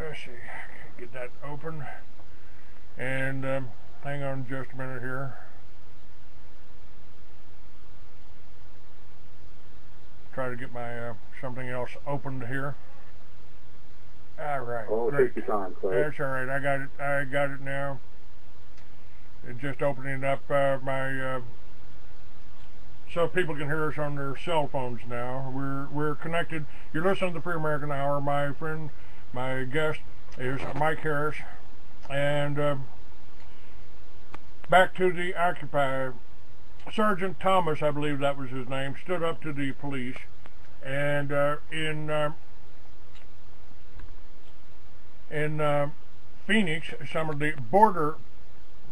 let's see, get that open, and hang on just a minute here. Try to get my something else opened here. All right. Oh, great. take your time, Clay. That's all right. I got it. I got it now. It's just opening up my so people can hear us on their cell phones now. We're connected. You're listening to the Free American Hour. My friend, my guest is Mike Harris, and back to the Occupy. Sergeant Thomas, I believe that was his name, stood up to the police, and in Phoenix, some of the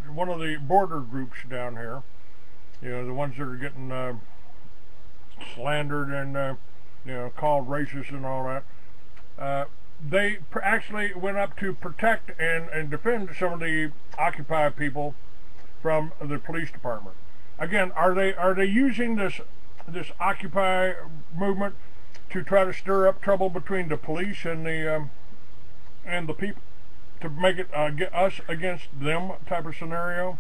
one of the border groups down here, you know, the ones that are getting slandered and you know, called racist and all that, they actually went up to protect and defend some of the Occupy people from the police department. Again, are they using this Occupy movement to try to stir up trouble between the police and the people, to make it get us against them type of scenario?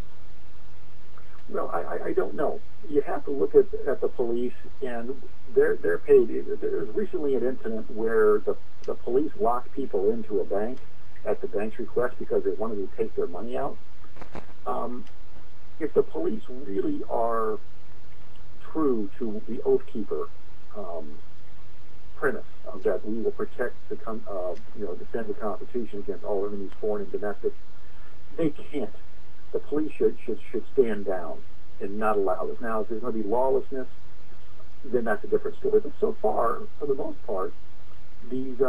Well, I don't know. You have to look at the police, and they're paid. There was recently an incident where the police locked people into a bank at the bank's request because they wanted to take their money out. If the police really are true to the Oath Keeper premise of that we will protect defend the Constitution against all enemies, foreign and domestic, they can't. The police should stand down and not allow this. Now, if there's going to be lawlessness, then that's a different story. But so far, for the most part, these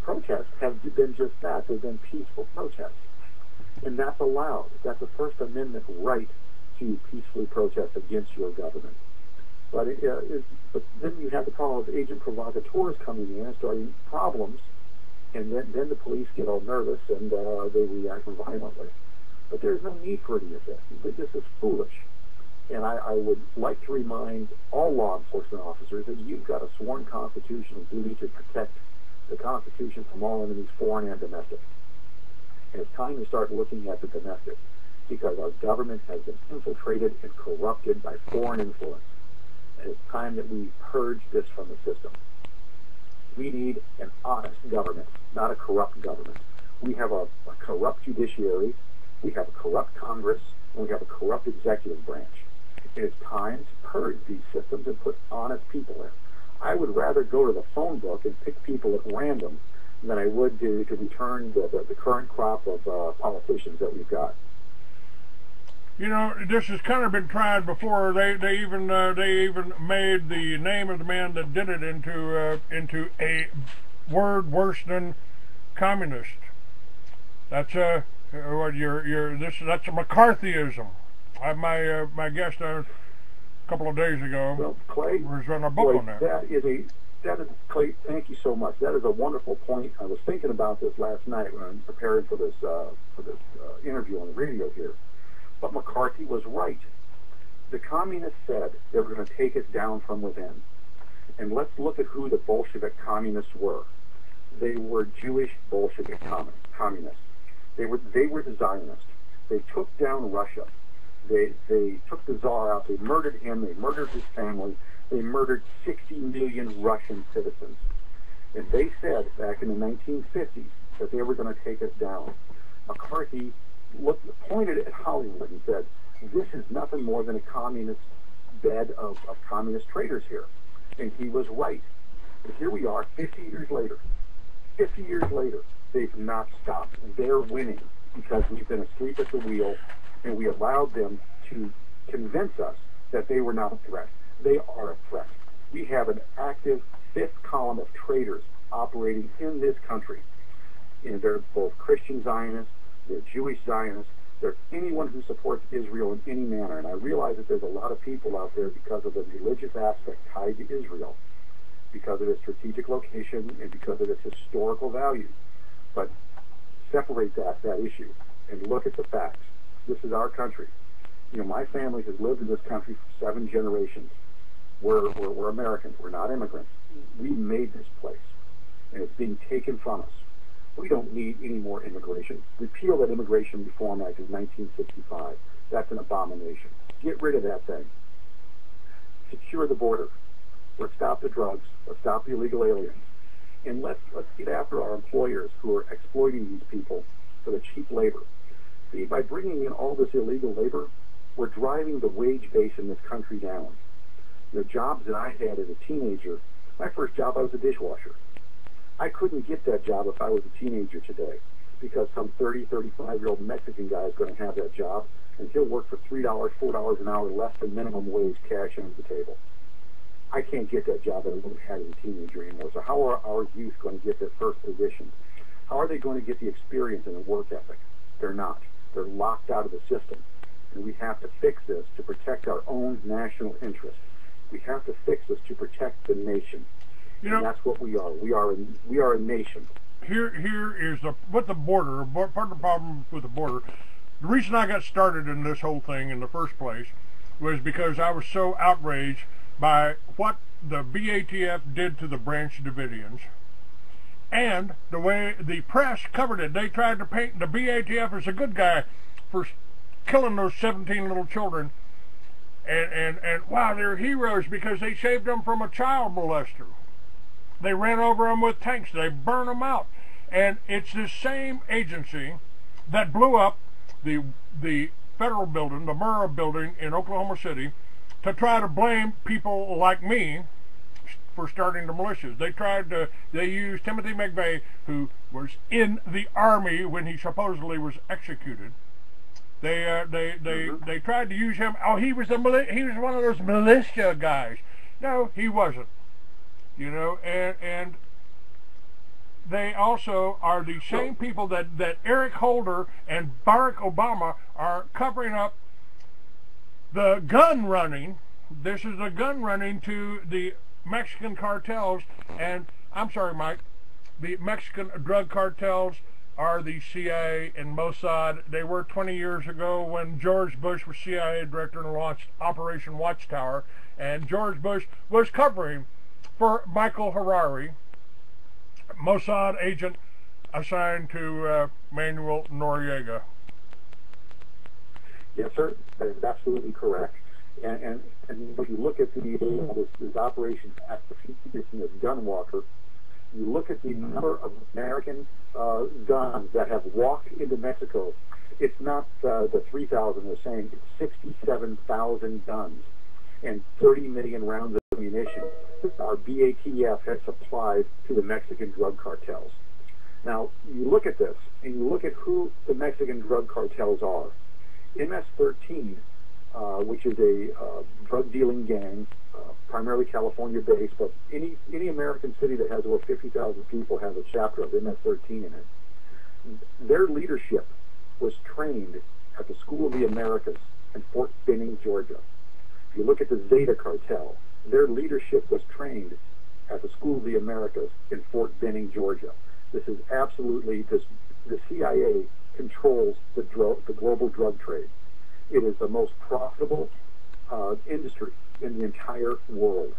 protests have been just that. They've been peaceful protests, and that's allowed. That's a First Amendment right to peacefully protest against your government. But then you have the problem of agent provocateurs coming in and starting problems, and then the police get all nervous and they react violently. But there's no need for any of this. This is foolish. And I would like to remind all law enforcement officers that you've got a sworn constitutional duty to protect the Constitution from all enemies, foreign and domestic. And it's time to start looking at the domestic, because our government has been infiltrated and corrupted by foreign influence. And it's time that we purge this from the system. We need an honest government, not a corrupt government. We have a corrupt judiciary, we have a corrupt Congress, and we have a corrupt executive branch. And it's time to purge these systems and put honest people in. I would rather go to the phone book and pick people at random than I would to return the current crop of politicians that we've got. You know, this has kind of been tried before. They even made the name of the man that did it into a word worse than communist. That's that's a McCarthyism. My guest a couple of days ago, well, Clay, was on a book on that. That is Clay. Thank you so much. That is a wonderful point. I was thinking about this last night when I was preparing for this interview on the radio here. But McCarthy was right. The communists said they were going to take us down from within. And let's look at who the Bolshevik communists were. They were Jewish Bolshevik communists. They were the Zionists. They took down Russia. They took the Tsar out. They murdered him. They murdered his family. They murdered 60 million Russian citizens. And they said back in the 1950s that they were going to take us down. McCarthy pointed at Hollywood and said, this is nothing more than a communist bed of communist traitors here. And he was right. And here we are 50 years later. 50 years later, they've not stopped. They're winning because we've been asleep at the wheel and we allowed them to convince us that they were not a threat. They are a threat. We have an active fifth column of traitors operating in this country. And they're both Christian Zionists, they're Jewish Zionists, they're anyone who supports Israel in any manner. And I realize that there's a lot of people out there because of the religious aspect tied to Israel, because of its strategic location and because of its historical value. But separate that issue and look at the facts. This is our country. You know, my family has lived in this country for 7 generations. We're Americans. We're not immigrants. We made this place, and it's being taken from us. We don't need any more immigration. Repeal that Immigration Reform Act of 1965. That's an abomination. Get rid of that thing. Secure the border. Let's stop the drugs. Let's stop the illegal aliens. And let's get after our employers who are exploiting these people for the cheap labor. See, by bringing in all this illegal labor, we're driving the wage base in this country down. The jobs that I had as a teenager, my first job, I was a dishwasher. I couldn't get that job if I was a teenager today, because some 30, 35-year-old Mexican guy is going to have that job, and he'll work for $3, $4 an hour less than minimum wage, cash under the table. I can't get that job that I would have had as a teenager anymore. So how are our youth going to get their first position? How are they going to get the experience and the work ethic? They're not. They're locked out of the system. And we have to fix this to protect our own national interest. We have to fix this to protect the nation. And that's what we are. We are a nation. Here is with the border. Part of the problem with the border. The reason I got started in this whole thing in the first place was because I was so outraged by what the BATF did to the Branch Davidians and the way the press covered it. They tried to paint the BATF as a good guy for killing those 17 little children, and wow, they're heroes because they saved them from a child molester. They ran over them with tanks. They burned them out. And it's the same agency that blew up the federal building, the Murrah building in Oklahoma City, to try to blame people like me for starting the militias. They used Timothy McVeigh, who was in the army when he supposedly was executed. They tried to use him. Oh, he was one of those militia guys. No, he wasn't. And they also are the same people that Eric Holder and Barack Obama are covering up the gun running. This is the gun running to the Mexican cartels. And I'm sorry, Mike, the Mexican drug cartels are the CIA and Mossad. They were 20 years ago when George Bush was CIA director and launched Operation Watchtower. And George Bush was covering for MikeHarris, Mossad agent assigned to Manuel Noriega. Yes, sir. That is absolutely correct. And when you look at this operation at this gun walker, you look at the number of American guns that have walked into Mexico. It's not the 3,000 they're saying. It's 67,000 guns and 30 million rounds of ammunition our BATF has supplied to the Mexican drug cartels. Now, you look at this, and you look at who the Mexican drug cartels are. MS-13, which is a drug-dealing gang, primarily California-based, but any American city that has over 50,000 people has a chapter of MS-13 in it. Their leadership was trained at the School of the Americas in Fort Benning, Georgia. If you look at the Zeta cartel, their leadership was trained at the School of the Americas in Fort Benning, Georgia. This is absolutely, the CIA controls the global drug trade. It is the most profitable industry in the entire world.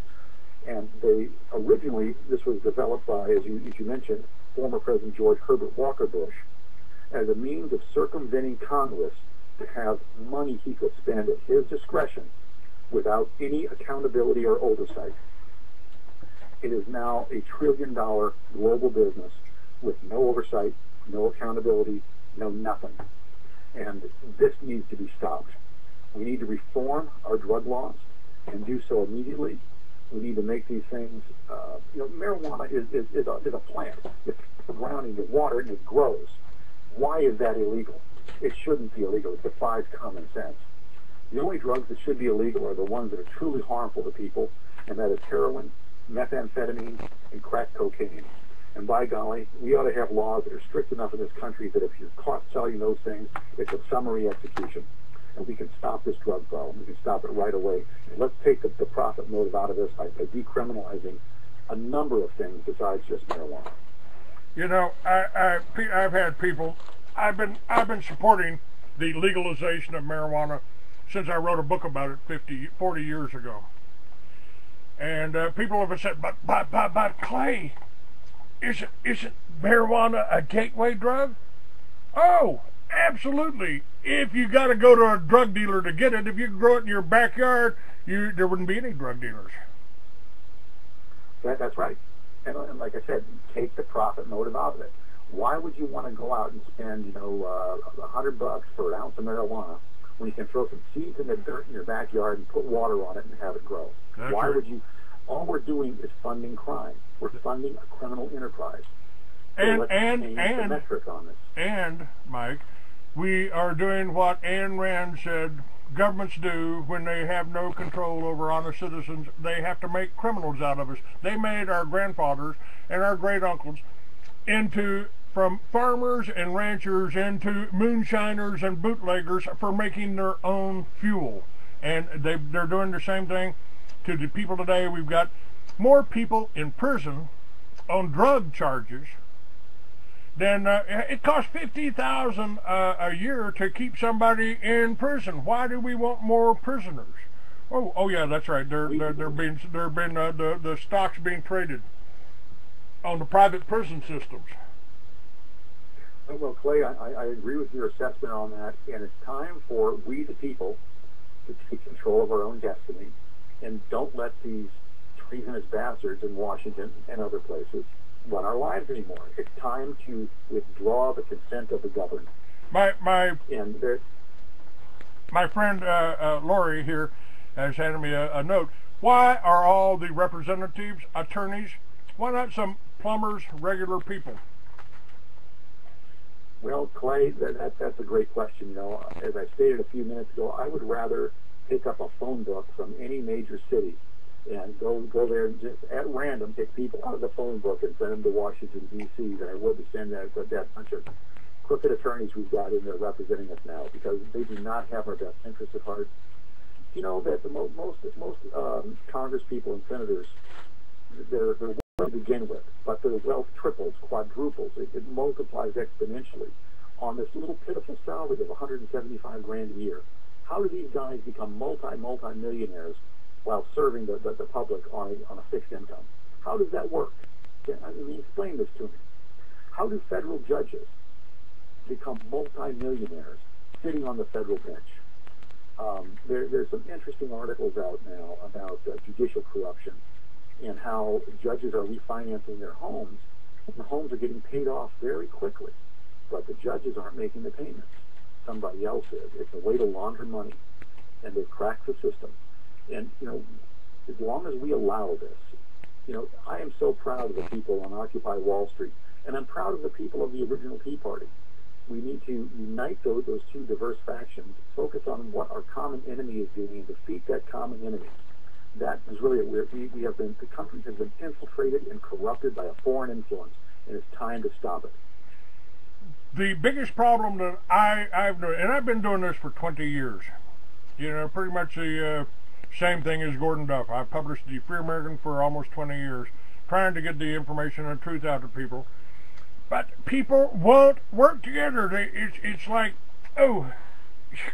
And they originally, this was developed by, as you mentioned, former President George Herbert Walker Bush, as a means of circumventing Congress to have money he could spend at his discretion without any accountability or oversight. It is now a $1 trillion global business with no oversight, no accountability, no nothing. And this needs to be stopped. We need to reform our drug laws and do so immediately. We need to make these things, marijuana is a plant. It's ground in water and it grows. Why is that illegal? It shouldn't be illegal. It defies common sense. The only drugs that should be illegal are the ones that are truly harmful to people, and that is heroin, methamphetamine, and crack cocaine. And by golly, we ought to have laws that are strict enough in this country that if you're caught selling those things, it's a summary execution. And we can stop this drug problem. We can stop it right away. And let's take the profit motive out of this by decriminalizing a number of things besides just marijuana. I've had people. I've been supporting the legalization of marijuana since I wrote a book about it 40 years ago. And people have said, but Clay, isn't marijuana a gateway drug? Oh, absolutely. If you got to go to a drug dealer to get it, if you grow it in your backyard, there wouldn't be any drug dealers. That's right. And like I said, take the profit motive out of it. Why would you want to go out and spend, $100 for an ounce of marijuana when you can throw some seeds in the dirt in your backyard and put water on it and have it grow? That's Why right. would you? All we're doing is funding crime. We're funding a criminal enterprise. So let's change the metric on this. And, Mike, we are doing what Ayn Rand said governments do when they have no control over honest citizens. They have to make criminals out of us. They made our grandfathers and our great-uncles from farmers and ranchers into moonshiners and bootleggers for making their own fuel. And they're doing the same thing to the people today. We've got more people in prison on drug charges than it costs $50,000 a year to keep somebody in prison. Why do we want more prisoners? Oh yeah, that's right. The stocks being traded on the private prison systems. Well, Clay, I agree with your assessment on that, and it's time for we the people to take control of our own destiny, and don't let these treasonous bastards in Washington and other places run our lives anymore. It's time to withdraw the consent of the governed. My friend Lori here has handed me a note. Why are all the representatives attorneys? Why not some plumbers, regular people? Well, Clay, that's a great question. As I stated a few minutes ago, I would rather pick up a phone book from any major city and go there and just at random pick people out of the phone book and send them to Washington, D.C. than I would to send that bunch of crooked attorneys we've got in there representing us now, because they do not have our best interests at heart. You know that the most Congress people and senators, they're well to begin with, but their wealth triples, quadruples. It multiplies exponentially on this little pitiful salary of $175,000 a year. How do these guys become multi-millionaires while serving the public on a fixed income? How does that work? Explain this to me. How do federal judges become multi-millionaires sitting on the federal bench? There's some interesting articles out now about judicial corruption and how judges are refinancing their homes, and the homes are getting paid off very quickly, but the judges aren't making the payments. Somebody else is. It's a way to launder money, and they've cracked the system. And, as long as we allow this, I am so proud of the people on Occupy Wall Street, and I'm proud of the people of the original Tea Party. We need to unite those two diverse factions, focus on what our common enemy is doing, and defeat that common enemy. That is really the country has been infiltrated and corrupted by a foreign influence, and it's time to stop it. The biggest problem that I've done, and I've been doing this for 20 years, pretty much the same thing as Gordon Duff. I've published the Free American for almost 20 years, trying to get the information and truth out to people. But people won't work together. It's like, oh,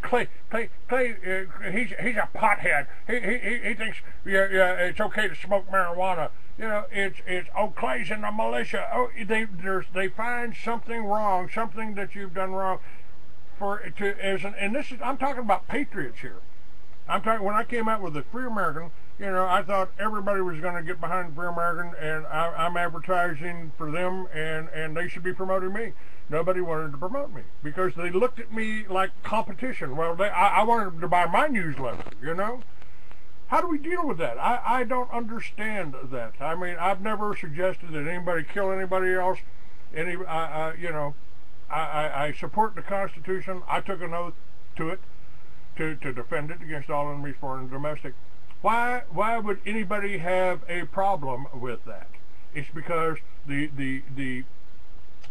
Clay, he's a pothead. He thinks it's okay to smoke marijuana. It's Clay's in the militia. Oh, they find something wrong, something that you've done wrong. I'm talking about patriots here. When I came out with the Free American, I thought everybody was going to get behind the Free American, and I'm advertising for them, and they should be promoting me. Nobody wanted to promote me because they looked at me like competition. Well, I wanted them to buy my newsletter, How do we deal with that? I don't understand that. I mean, I've never suggested that anybody kill anybody else. I support the Constitution. I took an oath to it, to defend it against all enemies, foreign and domestic. Why would anybody have a problem with that? It's because the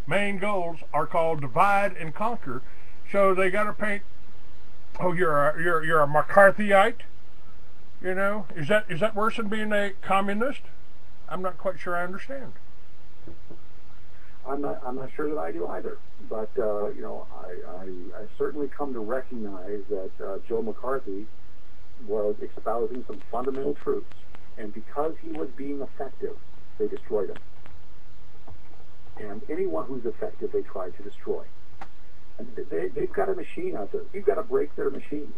main goals are called divide and conquer. So they got to paint. Oh, you're a McCarthyite. Is that worse than being a communist? I'm not quite sure I understand. I'm not sure that I do either. But I certainly come to recognize that Joe McCarthy was espousing some fundamental truths, and because he was being effective, they destroyed him. And anyone who's effective, they try to destroy. And they've got a machine out there. You've got to break their machine.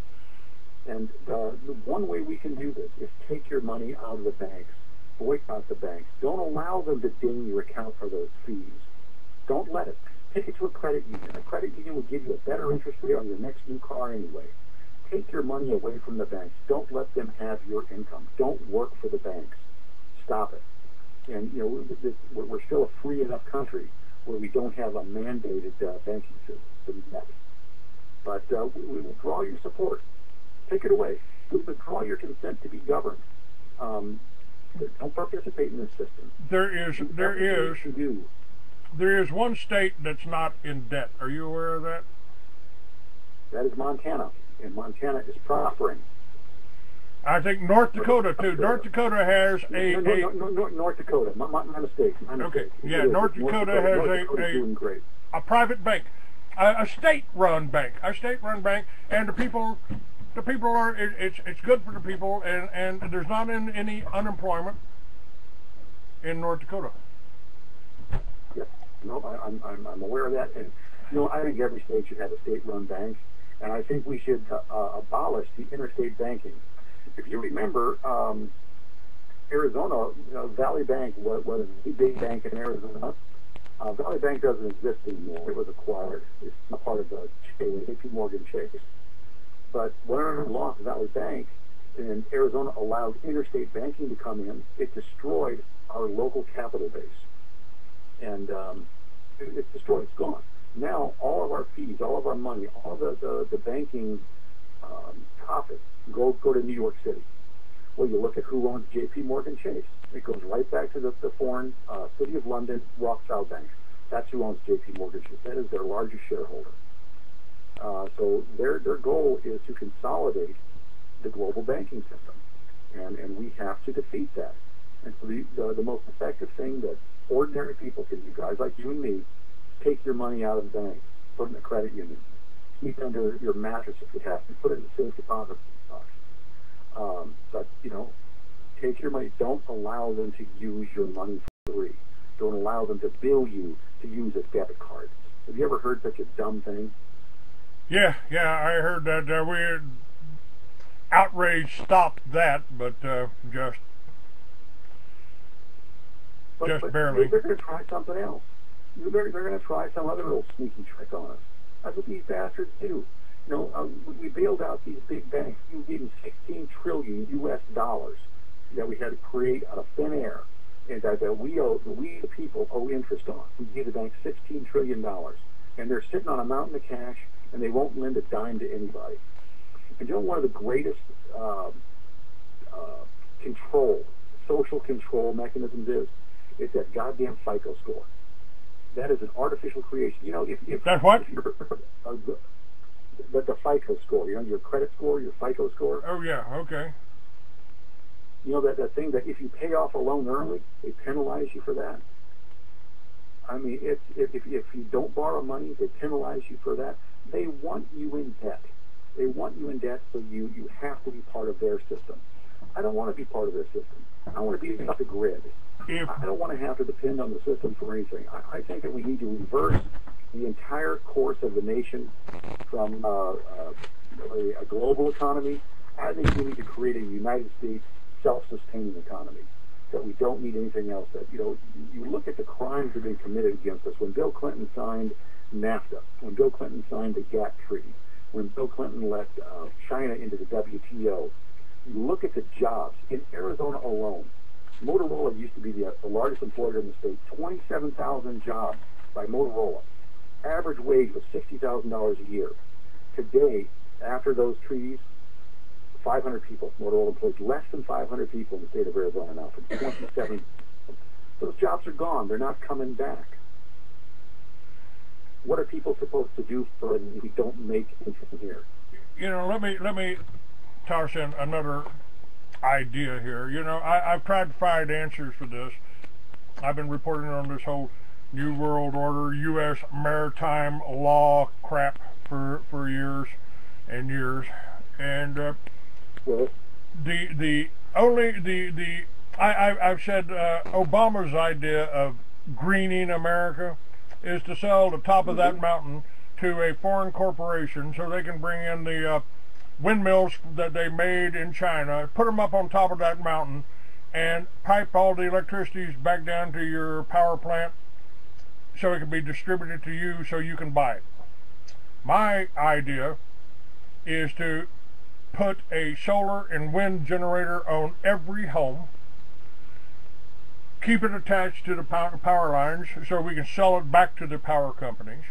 And the one way we can do this is take your money out of the banks, boycott the banks. Don't allow them to ding your account for those fees. Don't let it. Take it to a credit union. A credit union will give you a better interest rate on your next new car anyway. Take your money away from the banks. Don't let them have your income. Don't work for the banks. Stop it. And, we're still a free enough country where we don't have a mandated banking system yet. But we withdraw your support. Take it away. We withdraw your consent to be governed. Don't participate in this system. There is one state that's not in debt. Are you aware of that? That is Montana, and Montana is prospering. I think North Dakota too. North Dakota has North Dakota. My mistake. Okay. Yeah, North Dakota has a private bank, a state-run bank, and the people are. It's good for the people, and there's not any unemployment in North Dakota. Yes. No, I'm aware of that, and I think every state should have a state-run bank, and I think we should abolish the interstate banking. If you remember, Arizona, Valley Bank was the big bank in Arizona. Valley Bank doesn't exist anymore. It was acquired. It's not part of the JP Morgan Chase. But when I lost Valley Bank, and Arizona allowed interstate banking to come in, it destroyed our local capital base. And it's destroyed. It's gone. Now all of our fees, all of our money, all the banking profits go to New York City. Well, you look at who owns JP Morgan Chase. It goes right back to the foreign City of London Rothschild Bank. That's who owns JP Morgan Chase. That is their largest shareholder. So their goal is to consolidate the global banking system, and we have to defeat that. And so the most effective thing that ordinary people can do, guys like you and me, take your money out of the bank, put it in a credit union, keep it under your mattress if you have to, put it in a safe deposit box. But take your money. Don't allow them to use your money for free. Don't allow them to bill you to use a debit card. Have you ever heard such a dumb thing? Yeah, I heard that. We're outrage stopped that, but just barely. They're going to try something else. They're going to try some other little sneaky trick on us. That's what these bastards do. We bailed out these big banks. We gave them $16 trillion U.S. dollars that we had to create out of thin air, and that we the people owe interest on. We gave the bank $16 trillion, and they're sitting on a mountain of cash, and they won't lend a dime to anybody. And one of the greatest social control mechanisms is that goddamn FICO score. That is an artificial creation. That's what? The FICO score, your credit score, your FICO score. Oh, yeah, okay. That thing that if you pay off a loan early, they penalize you for that. I mean, if you don't borrow money, they penalize you for that. They want you in debt. They want you in debt, so you have to be part of their system. I don't want to be part of their system. I want to be off the grid. I don't want to have to depend on the system for anything. I think that we need to reverse the entire course of the nation from a global economy. I think we need to create a United States self-sustaining economy, that we don't need anything else. That you look at the crimes that have been committed against us. When Bill Clinton signed NAFTA, when Bill Clinton signed the GATT treaty, when Bill Clinton let China into the WTO, you look at the jobs in Arizona alone. Motorola used to be the largest employer in the state. 27,000 jobs by Motorola. Average wage was $60,000 a year. Today, after those treaties, 500 people. Motorola employs less than 500 people in the state of Arizona now from 27. Those jobs are gone. They're not coming back. What are people supposed to do for it if we don't make anything here? Let me toss in another idea here. I've tried to find answers for this. I've been reporting on this whole New World Order, U.S. maritime law crap for years and years, and I've said Obama's idea of greening America is to sell the top of that mountain to a foreign corporation so they can bring in the windmills that they made in China, put them up on top of that mountain, and pipe all the electricity back down to your power plant so it can be distributed to you so you can buy it. My idea is to put a solar and wind generator on every home, keep it attached to the power lines so we can sell it back to the power companies,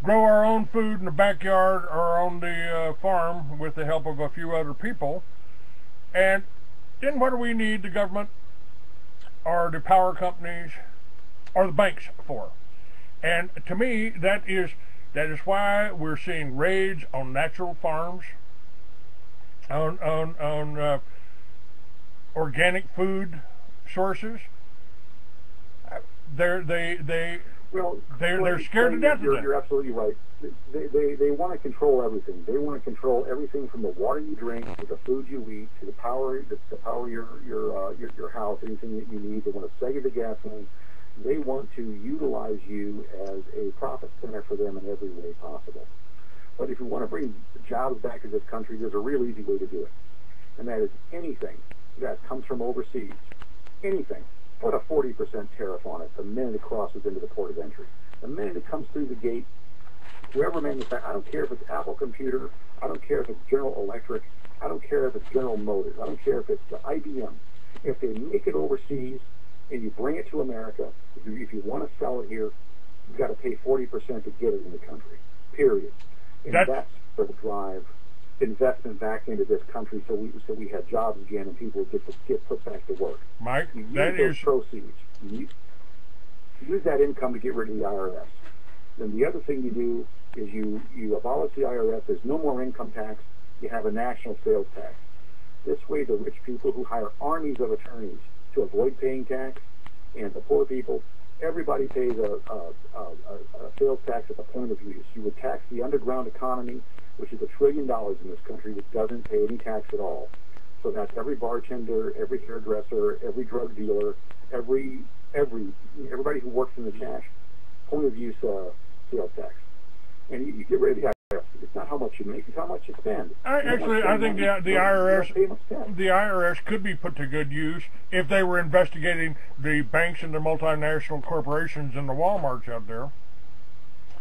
grow our own food in the backyard or on the farm with the help of a few other people, and then what do we need the government or the power companies or the banks for? And to me, that is why we're seeing raids on natural farms, on organic food sources. They're scared to death of that. You're absolutely right. They want to control everything. They want to control everything from the water you drink to the food you eat to the power your house, anything that you need. They want to sell you the gasoline. They want to utilize you as a profit center for them in every way possible. But if you want to bring jobs back to this country, there's a real easy way to do it, and that is anything that comes from overseas, anything. Put a 40% tariff on it the minute it crosses into the port of entry. The minute it comes through the gate, whoever manufactures, I don't care if it's Apple Computer, I don't care if it's General Electric, I don't care if it's General Motors, I don't care if it's IBM. If they make it overseas and you bring it to America, if you want to sell it here, you've got to pay 40% to get it in the country, period. And that's what will drive investment back into this country, so we have jobs again and people get put back to work. Mike, you use those proceeds. You use that income to get rid of the IRS. Then the other thing you do is you abolish the IRS. There's no more income tax. You have a national sales tax. This way, the rich people who hire armies of attorneys to avoid paying tax, and the poor people, everybody pays a sales tax at the point of use. You would tax the underground economy, which is $1 trillion in this country, which doesn't pay any tax at all. So that's every bartender, every hairdresser, every drug dealer, everybody who works in the cash, point of use sales tax. And you get rid of the IRS. It's not how much you make; it's how much you spend. I think the IRS could be put to good use if they were investigating the banks and the multinational corporations and the WalMarts out there.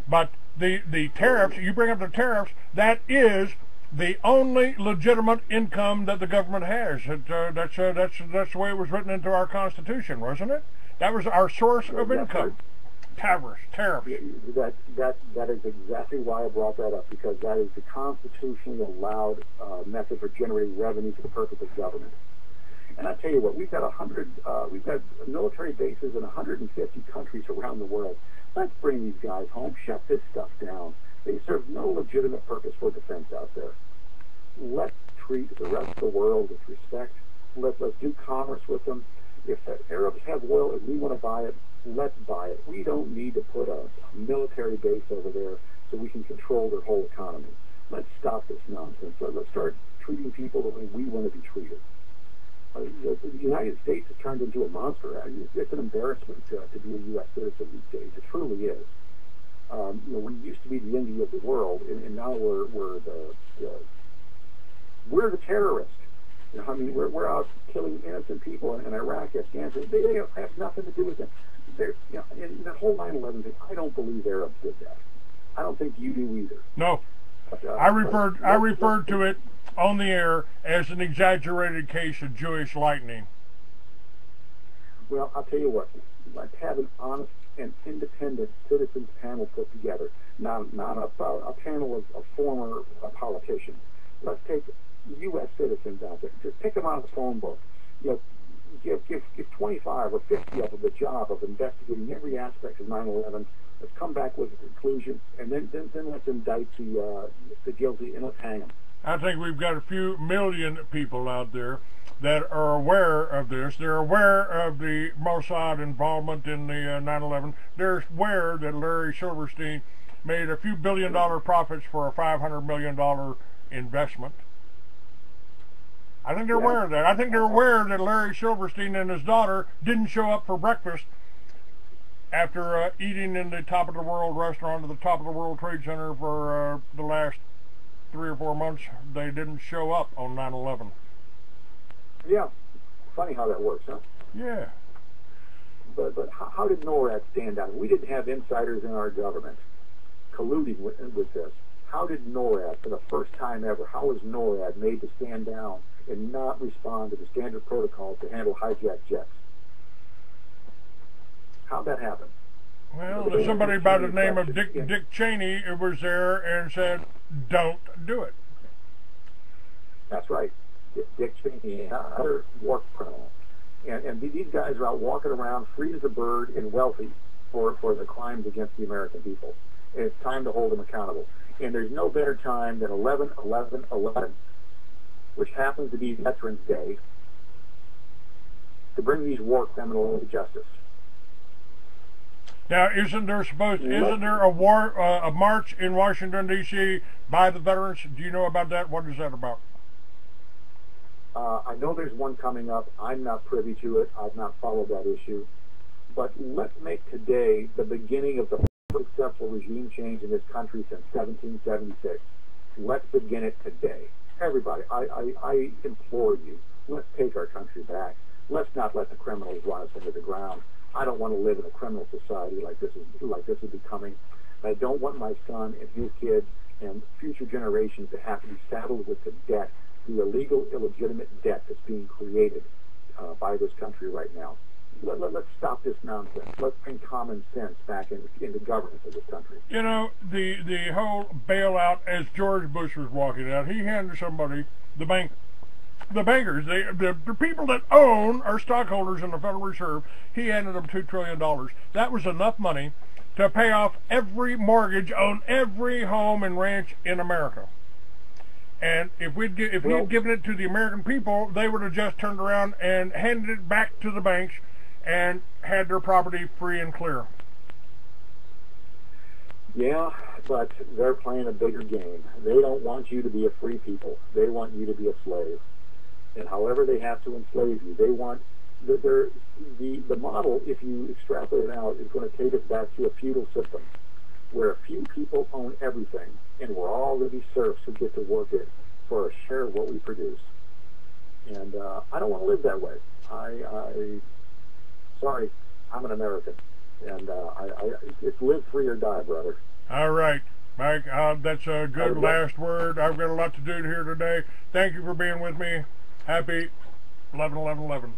But the tariffs, you bring up the tariffs, that is the only legitimate income that the government has. That's the way it was written into our Constitution, wasn't it? That was our source of income. Tariffs. That is exactly why I brought that up, because that is the constitutionally allowed method for generating revenue for the purpose of government. And I tell you what, we've got military bases in 150 countries around the world. Let's bring these guys home. Shut this stuff down. They serve no legitimate purpose for defense out there. Let's treat the rest of the world with respect. Let's do commerce with them. If the Arabs have oil and we want to buy it, let's buy it. We don't need to put a military base over there so we can control their whole economy. Let's stop this nonsense. Let's start treating people the way we want to be treated. The United States has turned into a monster. It's an embarrassment to be a U.S. citizen these days. It truly is. We used to be the envy of the world, and now we're the terrorists. We're out killing innocent people in Iraq, Afghanistan. They have nothing to do with it. In the whole 9/11 thing, I don't believe Arabs did that. I don't think you do either. No, but, I referred to it on the air as an exaggerated case of Jewish lightning. Well, I'll tell you what. Let's have an honest and independent citizens panel put together, not a panel of former politicians. Let's take U.S. citizens out there. Just pick them out of the phone book. Give 25 or 50 of them the job of investigating every aspect of 9/11. Let's come back with a conclusion, and then let's indict the guilty and let's hang them. I think we've got a few million people out there that are aware of this. They're aware of the Mossad involvement in the 9/11. They're aware that Larry Silverstein made a few billion-dollar profits for a $500 million investment. I think they're aware of that. I think they're aware that Larry Silverstein and his daughter didn't show up for breakfast after eating in the top of the world restaurant at the top of the World Trade Center for the last 3 or 4 months, they didn't show up on 9/11. Yeah, funny how that works, huh? Yeah. But how did NORAD stand out? We didn't have insiders in our government colluding with this. How did NORAD, for the first time ever, how was NORAD made to stand down and not respond to the standard protocols to handle hijacked jets? How'd that happen? Well, somebody by the name of Dick Cheney was there and said, don't do it. That's right. Dick Cheney, another war criminal. And these guys are out walking around free as a bird and wealthy for the crimes against the American people. And it's time to hold them accountable. And there's no better time than 11/11/11, which happens to be Veterans Day, to bring these war criminals to justice. Now, isn't there a march in Washington, D.C. by the veterans? Do you know about that? What is that about? I know there's one coming up. I'm not privy to it. I've not followed that issue. But let's make today the beginning of the first successful regime change in this country since 1776. Let's begin it today. Everybody, I implore you, let's take our country back. Let's not let the criminals run us into the ground. I don't want to live in a criminal society like this is becoming. I don't want my son and his kids and future generations to have to be saddled with the debt, the illegal, illegitimate debt that's being created by this country right now. Let's stop this nonsense. Let's bring common sense back into governance of this country. You know, the whole bailout, as George Bush was walking out, he handed somebody the bankers, the people that own are stockholders in the Federal Reserve, he handed them $2 trillion. That was enough money to pay off every mortgage on every home and ranch in America. And if he had given it to the American people, they would have just turned around and handed it back to the banks and had their property free and clear. Yeah, but they're playing a bigger game. They don't want you to be a free people. They want you to be a slave. And however they have to enslave you, they want the model, if you extrapolate it out, is going to take us back to a feudal system where a few people own everything, and we're all going to be serfs who get to work it for a share of what we produce. And I don't want to live that way. Sorry, I'm an American, and it's live free or die, brother. All right, Mike, that's a good last word. I've got a lot to do here today. Thank you for being with me. Happy 11/11/11.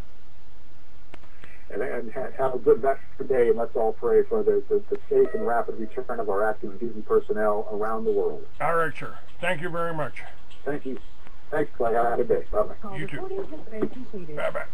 And have a good Veterans Day, and let's all pray for the safe and rapid return of our active duty personnel around the world. All right, sir. Thank you very much. Thank you. Thanks, Clay. Have a good day. Bye-bye. You too. Bye-bye.